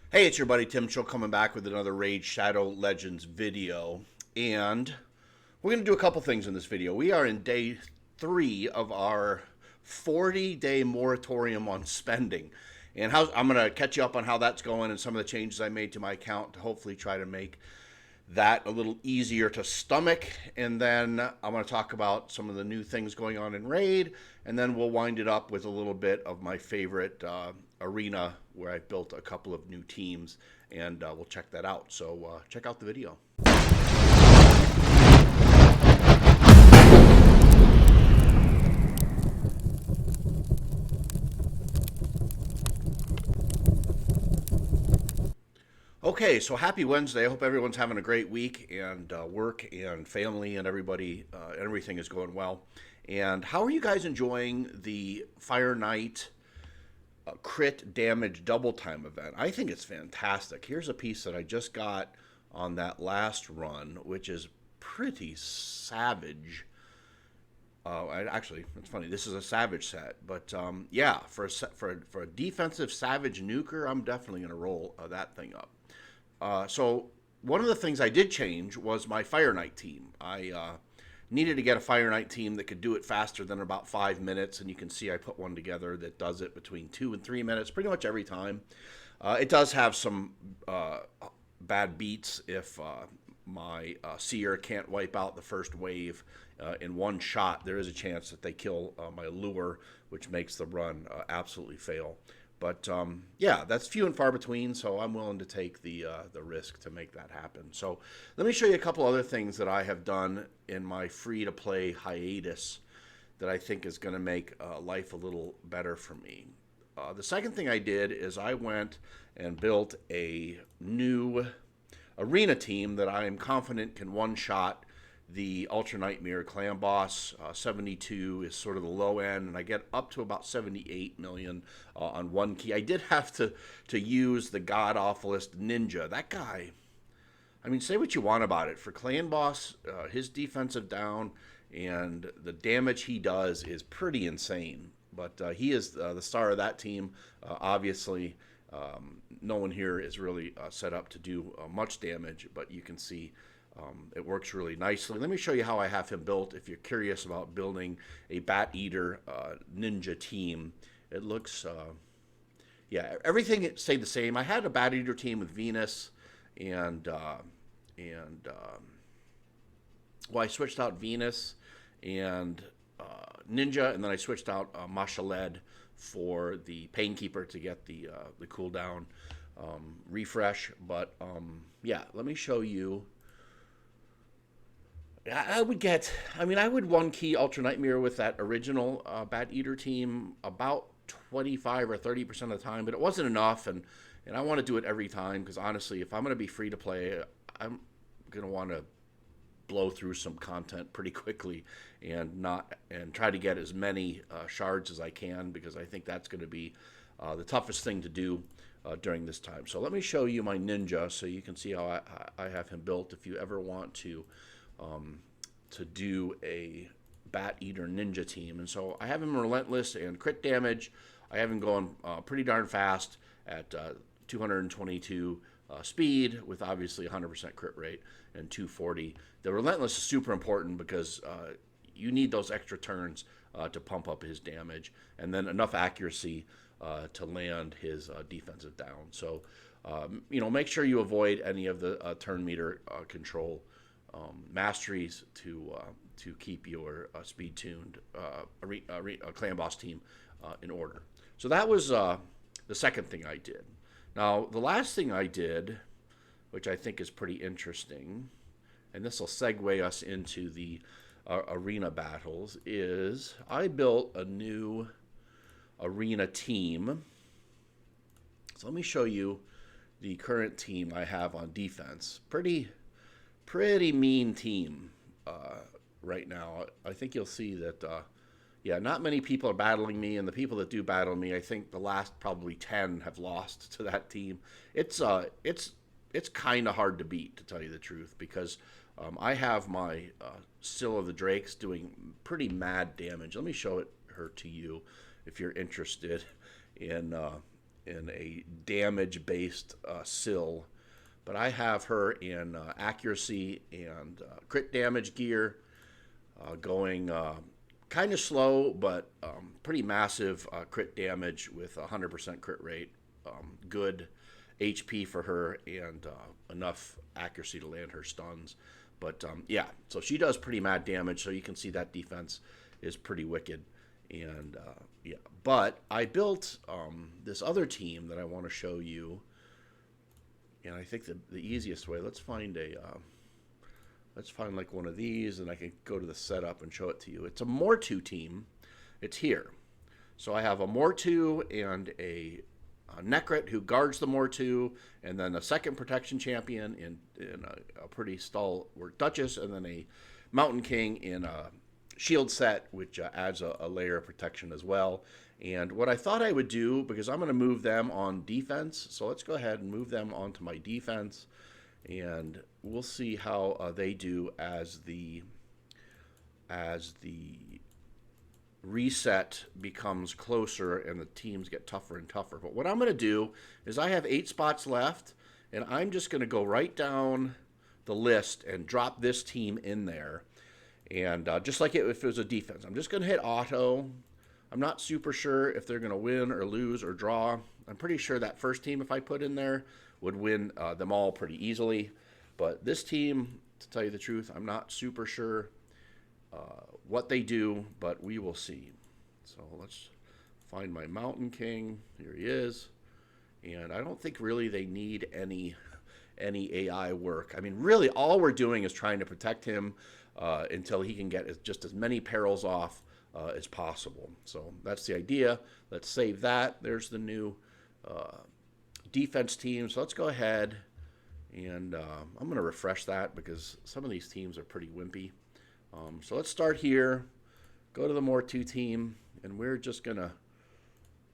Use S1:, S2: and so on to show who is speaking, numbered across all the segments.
S1: Hey, it's your buddy Tim Show coming back with another Raid Shadow Legends video. And we're going to do a couple things in this video. We are in day 3 of our 40-day moratorium on spending. And I'm going to catch you up on how that's going and some of the changes I made to my account to hopefully try to make that a little easier to stomach. And then I'm going to talk about some of the new things going on in Raid. And then we'll wind it up with a little bit of my favorite arena where I built a couple of new teams. And we'll check that out. So check out the video. Okay, so happy Wednesday. I hope everyone's having a great week and work and family and everything is going well. And how are you guys enjoying the Fire Knight crit damage double time event? I think it's fantastic. Here's a piece that I just got on that last run, which is pretty savage. Actually, it's funny. This is a savage set, but yeah, for a defensive savage nuker, I'm definitely going to roll that thing up. So one of the things I did change was my Fire Knight team. I needed to get a Fire Knight team that could do it faster than about 5 minutes, and you can see I put one together that does it between 2 and 3 minutes pretty much every time. It does have some bad beats if my seer can't wipe out the first wave in one shot. There is a chance that they kill my lure, which makes the run absolutely fail. But yeah, that's few and far between, so I'm willing to take the risk to make that happen. So let me show you a couple other things that I have done in my free-to-play hiatus that I think is going to make life a little better for me. The second thing I did is I went and built a new arena team that I am confident can one-shot the Ultra Nightmare Clan Boss. 72 is sort of the low end, and I get up to about 78 million on one key. I did have to use the god-awfulest Ninja. That guy, I mean, say what you want about it. For Clan Boss, his defensive down and the damage he does is pretty insane. But he is the star of that team, obviously. No one here is really set up to do much damage, but you can see it works really nicely. Let me show you how I have him built. If you're curious about building a Bat Eater ninja team, it looks, yeah, everything stayed the same. I had a Bat Eater team with Venus and well, I switched out Venus and Ninja, and then I switched out Mashaled for the Painkeeper to get the cooldown refresh. But yeah, let me show you. I would one key Ultra Nightmare with that original Bat Eater team about 25 or 30% of the time, but it wasn't enough, and I want to do it every time because honestly, if I'm going to be free to play, I'm going to want to blow through some content pretty quickly and try to get as many shards as I can because I think that's going to be the toughest thing to do during this time. So let me show you my ninja so you can see how I have him built if you ever want to do a Bat Eater ninja team. And so I have him relentless and crit damage. I have him going pretty darn fast at 222 speed with obviously 100% crit rate and 240. The relentless is super important because you need those extra turns to pump up his damage and then enough accuracy to land his defensive down. So make sure you avoid any of the turn meter control masteries to keep your speed tuned clan boss team in order. So that was the second thing I did. Now the last thing I did, which I think is pretty interesting, and this will segue us into the arena battles, is I built a new arena team. So let me show you the current team I have on defense. Pretty mean team right now. I think you'll see that, yeah, not many people are battling me, and the people that do battle me, I think the last probably 10 have lost to that team. It's kind of hard to beat, to tell you the truth, because I have my Still of the Drakes doing pretty mad damage. Let me show her to you if you're interested in in a damage-based sill, but I have her in accuracy and crit damage gear, going kind of slow, but pretty massive crit damage with 100% crit rate. Good HP for her and enough accuracy to land her stuns. But yeah, so she does pretty mad damage. So you can see that defense is pretty wicked. And yeah, but I built this other team that I want to show you. And I think the easiest way, let's find like one of these, and I can go to the setup and show it to you. It's a Mortu team. It's here. So I have a Mortu and a Necrit who guards the Mortu, and then a second protection champion in a pretty stalwart Duchess, and then a Mountain King in a shield set, which adds a layer of protection as well. And what I thought I would do, because I'm going to move them on defense, so let's go ahead and move them onto my defense, and we'll see how they do as the reset becomes closer and the teams get tougher and tougher. But what I'm going to do is I have 8 spots left, and I'm just going to go right down the list and drop this team in there. And just like if it was a defense, I'm just going to hit auto. I'm not super sure if they're going to win or lose or draw. I'm pretty sure that first team, if I put in there, would win them all pretty easily. But this team, to tell you the truth, I'm not super sure what they do, but we will see. So let's find my Mountain King. Here he is. And I don't think really they need any AI work. I mean, really, all we're doing is trying to protect him until he can get just as many perils off as possible. So that's the idea. Let's save that. There's the new defense team. So let's go ahead and I'm going to refresh that because some of these teams are pretty wimpy. So let's start here, go to the Mortu team, and we're just going to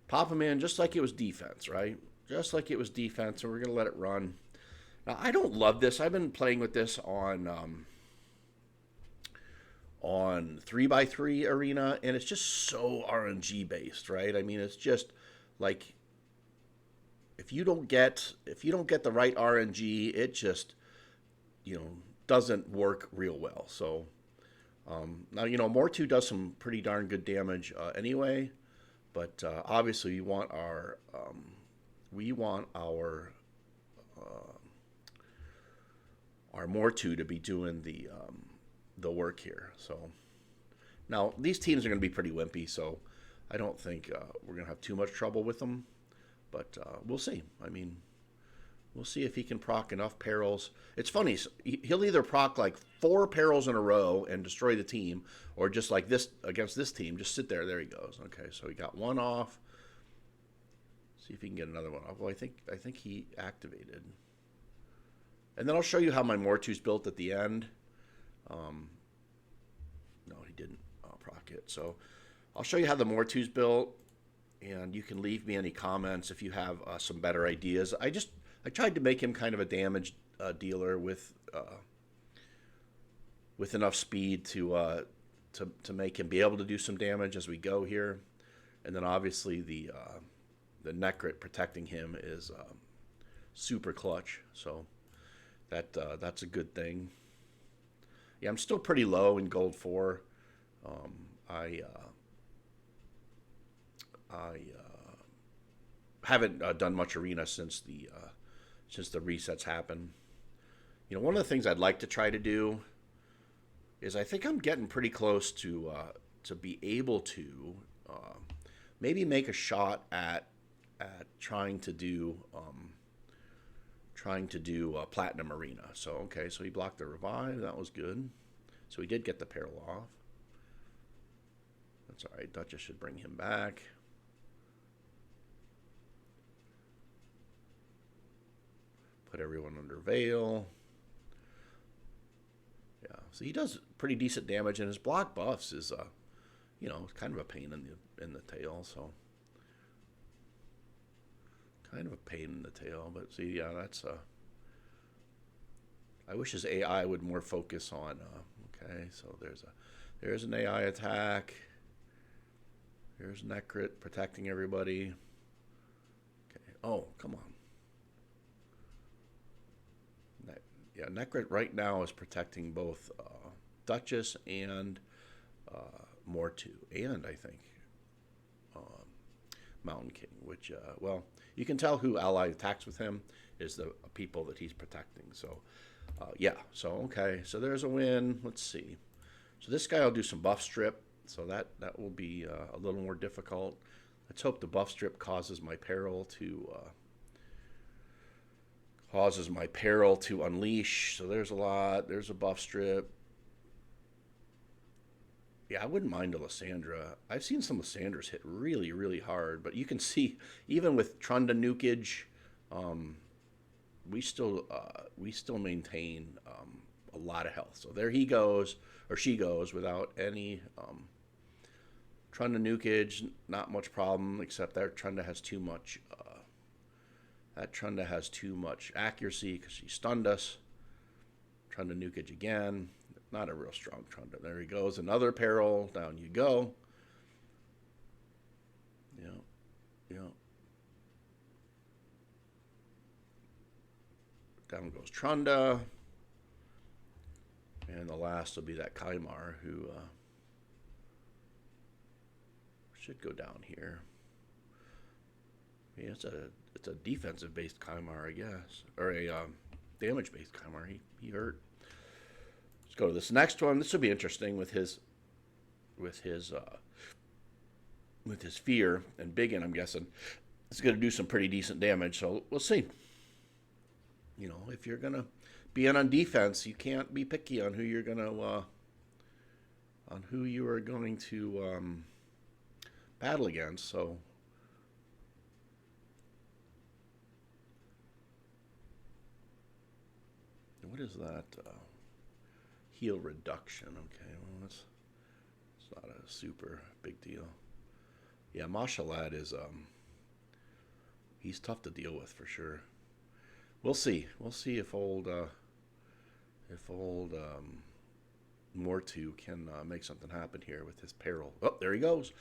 S1: pop them in just like it was defense, right? Just like it was defense, and we're going to let it run. Now, I don't love this. I've been playing with this on 3x3 arena, and it's just so RNG based, right? I mean, it's just like if you don't get the right RNG, it just doesn't work real well. So now Mortu does some pretty darn good damage anyway, but obviously we want our Mortu to be doing the work here. So now these teams are going to be pretty wimpy, so I don't think we're going to have too much trouble with them, but we'll see. I mean, we'll see if he can proc enough perils. It's funny, he'll either proc like 4 perils in a row and destroy the team, or just like this against this team, just sit there. There he goes. Okay, so he got 1 off. See if he can get another one off. Well, I think he activated. And then I'll show you how my Mortu's built at the end. No, he didn't proc it. So I'll show you how the Mortu's built, and you can leave me any comments if you have some better ideas. I tried to make him kind of a damage dealer with enough speed to make him be able to do some damage as we go here, and then obviously the Necrit protecting him is super clutch. So that's a good thing. Yeah, I'm still pretty low in gold 4. I haven't done much arena since the resets happened. One of the things I'd like to try to do is I think I'm getting pretty close to be able to maybe make a shot at trying to do Platinum Arena. So, okay, so he blocked the revive. That was good. So he did get the peril off. That's all right. Duchess should bring him back. Put everyone under Veil. Yeah, so he does pretty decent damage, and his block buffs is, kind of a pain in the tail. So kind of a pain in the tail, but see, yeah, that's I wish his AI would more focus on. Okay, so there's an AI attack. Here's Necrit protecting everybody. Okay, Oh, come on. Yeah, Necrit right now is protecting both Duchess and Mortu, and I think Mountain King, which, well, you can tell who ally attacks with him is the people that he's protecting. So, yeah, so okay, so there's a win. Let's see. So this guy will do some buff strip, so that will be a little more difficult. Let's hope the buff strip causes my peril to unleash. So there's a lot. There's a buff strip. Yeah, I wouldn't mind a Lysandra. I've seen some Lysandras hit really, really hard, but you can see even with Trunda nukage, um, we still maintain a lot of health. So there he goes, or she goes, without any Trunda nukage. Not much problem, except that Trunda has too much. That Trunda has too much accuracy because she stunned us. Trunda nukage again. Not a real strong Trunda. There he goes. Another peril. Down you go. Yeah. Yeah. Down goes Trunda. And the last will be that Kaimar who should go down here. Yeah, it's a defensive based Kaimar, I guess, or a damage based Kaimar. He hurt. Let's go to this next one. This will be interesting with his fear and Biggin. I'm guessing it's going to do some pretty decent damage. So we'll see. You know, if you're gonna be in on defense, you can't be picky on who you're gonna battle against. So. What is that? Heal reduction. Okay, well, it's not a super big deal. Yeah, Mashalad is he's tough to deal with for sure. We'll see. We'll see if old Mortu can make something happen here with his peril. Oh, there he goes.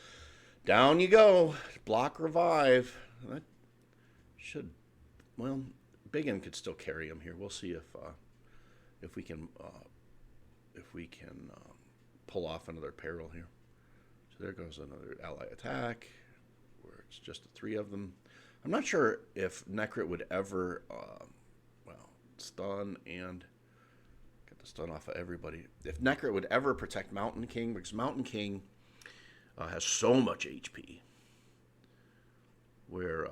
S1: Down you go. Block revive. That should, well, Biggin could still carry him here. We'll see if we can pull off another peril here. So there goes another ally attack, where it's just the three of them. I'm not sure if Necrit would ever, stun and get the stun off of everybody. If Necrit would ever protect Mountain King, because Mountain King has so much HP. Where,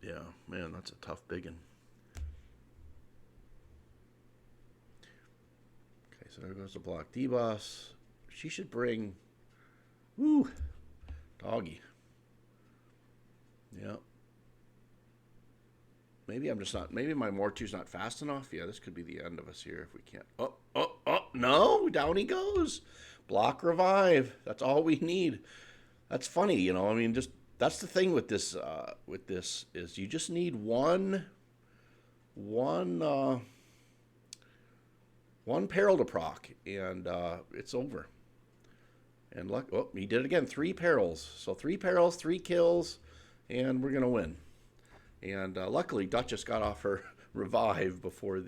S1: yeah, man, that's a tough biggin. Okay, so there goes the block D-Boss. She should bring, woo, doggy. Yeah. Maybe I'm just not, maybe my Mortu's not fast enough. Yeah, this could be the end of us here if we can't. Oh, no, down he goes. Block revive. That's all we need. That's funny, you know, I mean, just, that's the thing with this is you just need one peril to proc, and it's over. And luck, oh, he did it again. 3 perils. So 3 perils, 3 kills, and we're gonna win. And luckily, Duchess got off her revive before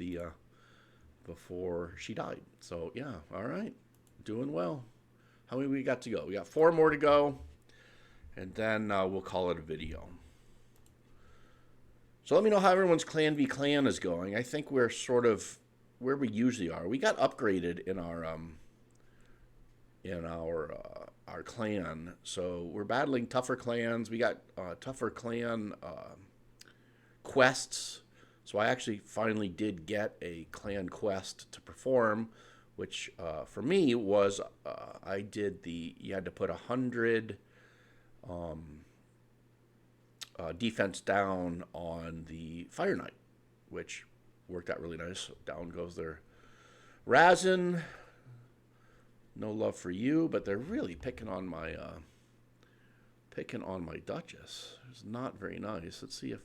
S1: she died. So yeah, all right, doing well. How many we got to go? We got 4 more to go, and then we'll call it a video. So let me know how everyone's clan v clan is going. I think we're sort of where we usually are. We got upgraded in our clan, so we're battling tougher clans. We got tougher clan quests. So I actually finally did get a clan quest to perform, which for me was I did you had to put 100 defense down on the Fire Knight, which worked out really nice. So down goes their Razin. No love for you, but they're really picking on my Duchess. It's not very nice. Let's see if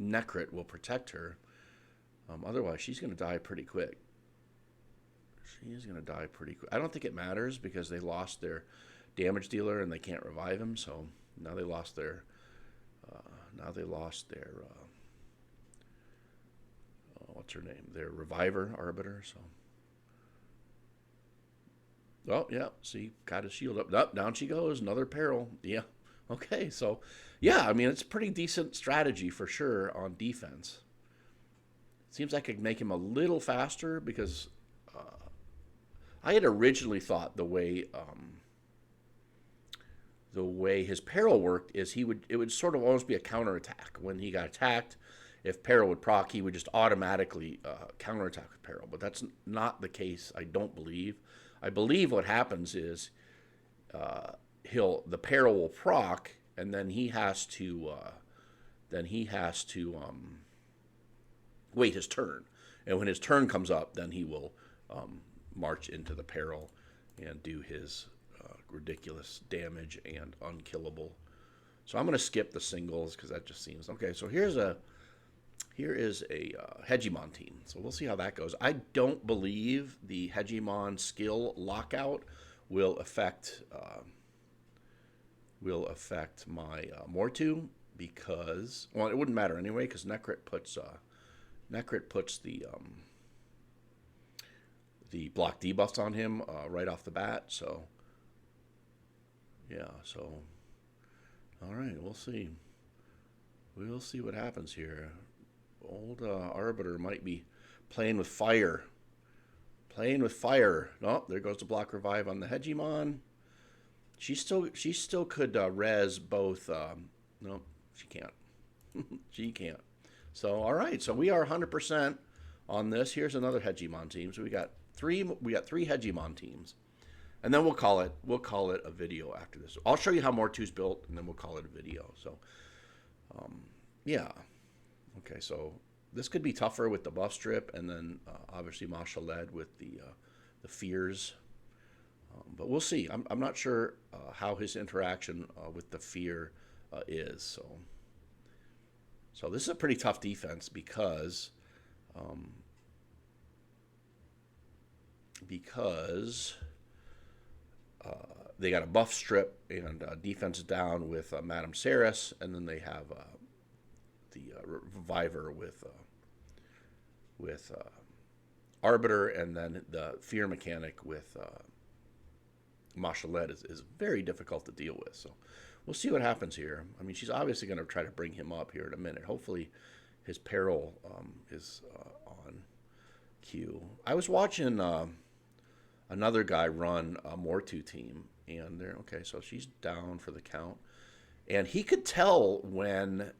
S1: Necrit will protect her. Otherwise, she's going to die pretty quick. She's going to die pretty quick. I don't think it matters because they lost their damage dealer and they can't revive him. So now they lost their. Now they lost their. What's her name? Their reviver arbiter. So. Oh yeah, see, got his shield up. Up, down she goes. Another peril. Yeah. Okay, so yeah, I mean it's a pretty decent strategy for sure on defense. Seems like I could make him a little faster because I had originally thought the way his peril worked is it would sort of almost be a counterattack when he got attacked. If peril would proc, he would just automatically counterattack with peril. But that's not the case. I don't believe. I believe what happens is the peril will proc, and then he has to wait his turn. And when his turn comes up, then he will march into the peril and do his ridiculous damage and unkillable. So I'm going to skip the singles because that just seems okay. So here is a Hegemon team. So we'll see how that goes. I don't believe the Hegemon skill lockout will affect my Mortu because it wouldn't matter anyway because Necrit puts the block debuffs on him right off the bat. So yeah, so all right, we'll see. We'll see what happens here. Old Arbiter might be playing with fire. Playing with fire. Oh, there goes the block revive on the Hegemon. She still could res both. No, she can't. She can't. So all right, so we are 100% on this. Here's another Hegemon team. So we got three Hegemon teams, and then we'll call it a video after this. I'll show you how Mortu's built, and then we'll call it a video. So yeah, okay. So this could be tougher with the buff strip, and then obviously Masha led with the fears. But we'll see. I'm not sure how his interaction with the fear is. So this is a pretty tough defense because they got a buff strip and defense down with Madame Saris, and then they have the reviver with Arbiter, and then the fear mechanic with Mashalet is very difficult to deal with. So we'll see what happens here. I mean, she's obviously going to try to bring him up here in a minute. Hopefully his peril is on cue. I was watching another guy run a Mortu team, and they're okay. So she's down for the count, and he could tell when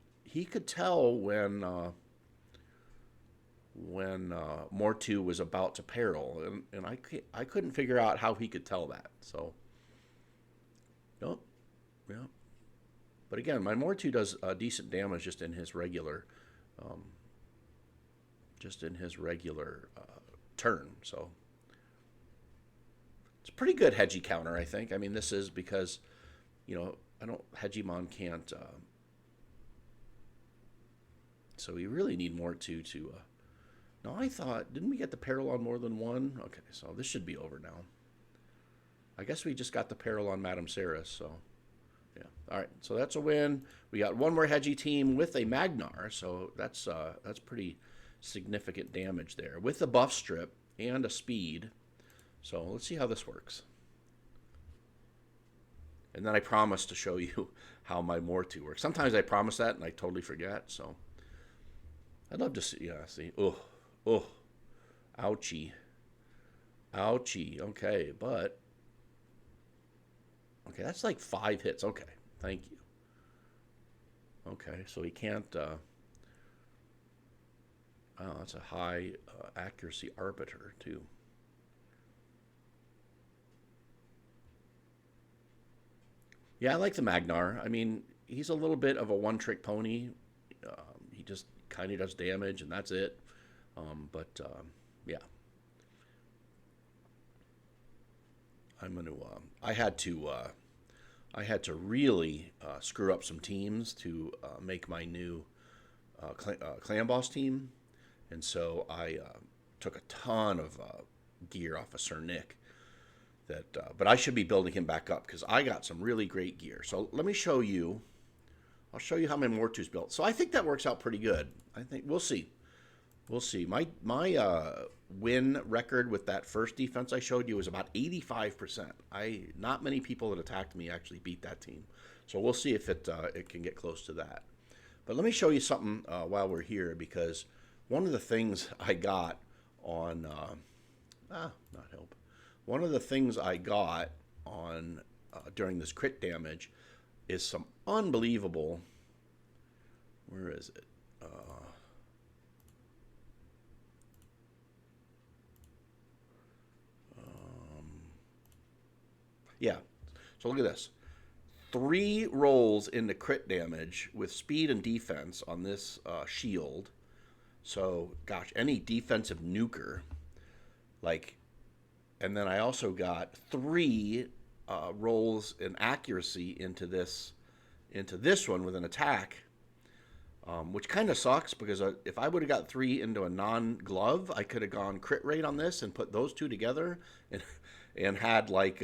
S1: Mortu was about to peril, and I couldn't figure out how he could tell that. So, nope, yeah. But again, my Mortu does decent damage just in his regular turn. So it's a pretty good Hedgie counter, I think. I mean, this is because, Hegemon can't. So we really need Mortu to. No, I thought, didn't we get the peril on more than one? Okay, so this should be over now. I guess we just got the peril on Madame Saris, so yeah. All right, so that's a win. We got one more Hedgie team with a Magnar, so that's pretty significant damage there with the buff strip and a speed. So let's see how this works. And then I promise to show you how my Mortu works. Sometimes I promise that and I totally forget, so I'd love to see. Yeah, see. Oh, ouchie. Ouchie. Okay, but. Okay, that's like 5 hits. Okay, thank you. Okay, so he can't. Oh, that's a high accuracy arbiter, too. Yeah, I like the Magnar. I mean, he's a little bit of a one-trick pony. He just kind of does damage, and that's it. Yeah, I'm going to. I had to really screw up some teams to make my new clan boss team, and so I took a ton of gear off of Sir Nick. But I should be building him back up because I got some really great gear. So let me show you. I'll show you how my Mortu's built. So I think that works out pretty good. I think we'll see. We'll see. My win record with that first defense I showed you was about 85%. Not many people that attacked me actually beat that team. So we'll see if it can get close to that. But let me show you something while we're here, because one of the things I got on not help. One of the things I got on during this crit damage is some unbelievable. Where is it? Yeah. So look at this. 3 rolls into crit damage with speed and defense on this shield. So, gosh, any defensive nuker, like, and then I also got 3 rolls in accuracy into this one with an attack, which kind of sucks because if I would have got 3 into a non-glove, I could have gone crit rate on this and put those 2 together and had like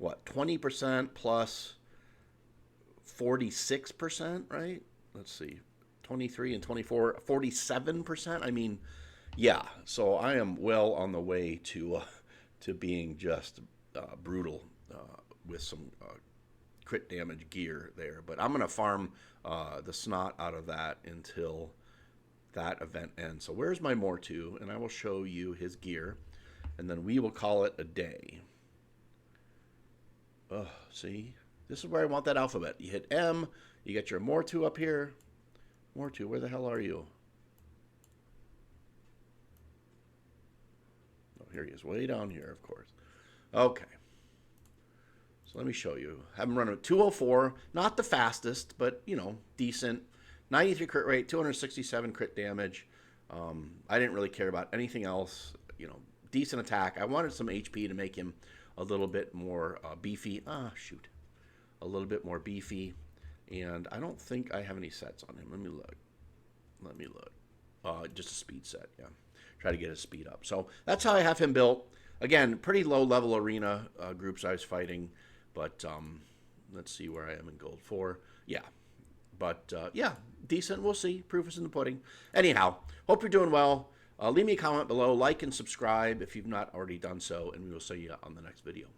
S1: 20% plus 46%, right? Let's see, 23 and 24, 47%. I mean, yeah. So I am well on the way to being just brutal with some crit damage gear there. But I'm gonna farm the snot out of that until that event ends. So where's my Mortu? And I will show you his gear, and then we will call it a day. See, this is where I want that alphabet. You hit M, you get your Mortu up here. Mortu, where the hell are you? Oh, here he is, way down here, of course. Okay. So let me show you. Have him run at 204, not the fastest, but, you know, decent. 93 crit rate, 267 crit damage. I didn't really care about anything else. You know, decent attack. I wanted some HP to make him a little bit more beefy. A little bit more beefy. And I don't think I have any sets on him. Let me look. Just a speed set, yeah. Try to get his speed up. So that's how I have him built. Again, pretty low level arena groups I was fighting. But let's see where I am in gold 4. Yeah. But yeah, decent. We'll see. Proof is in the pudding. Anyhow, hope you're doing well. Leave me a comment below. Like and subscribe if you've not already done so. And we will see you on the next video.